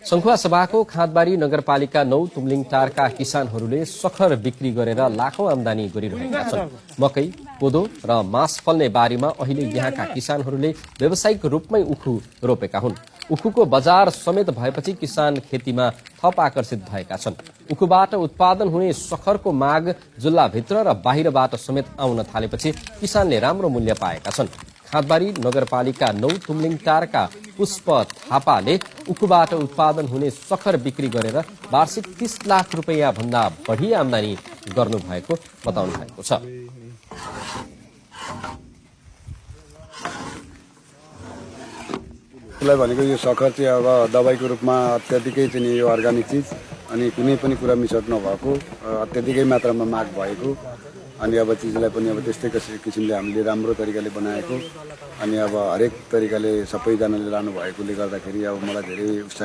संखुवा सभाको खाँदबारी नगरपालिका 9 तुमलिङ टारका किसानहरूले सखर बिक्री गरेर लाखौं आमदानी गरिरहेका छन्। मकै, कोदो र मास फल्ने बारीमा अहिले यहाँका किसानहरूले व्यावसायिक रूपमै उखु रोपेका हुन्। उखुको बजार समेत भएपछि किसान खेतीमा थप आकर्षित भएका छन्। उखुबाट उत्पादन हुने सखरको माग जिल्लाभित्र र बाहिरबाट समेत आउन थालेपछि किसानले राम्रो मूल्य पाएका छन्। खाँदबारी नगरपालिका 9 तुमलिङ टारका पुष्प थापाले उखुबाट उत्पादन हुने सखर बिक्री गरेर वार्षिक 30 लाख रुपैयाँ भन्दा बढी आमदानी गर्नु भएको बताउनु भएको छ। भनेको यो सखर चाहिँ अब दबाईको रूपमा अत्याधिकै चाहिँ यो अर्गानिक चिज अनि कुनै पनि कुरा मिसावट नभएको अत्याधिकै मात्रामा माग भएको अनि अब चिजलाई पनि अब त्यस्तै किसिमले हामीले राम्रो तरिकाले बनाएको अनि अब हरेक तरिकाले सबैजनाले लानु भएकोले गर्दाखेरि अब मलाई धेरै उत्साहित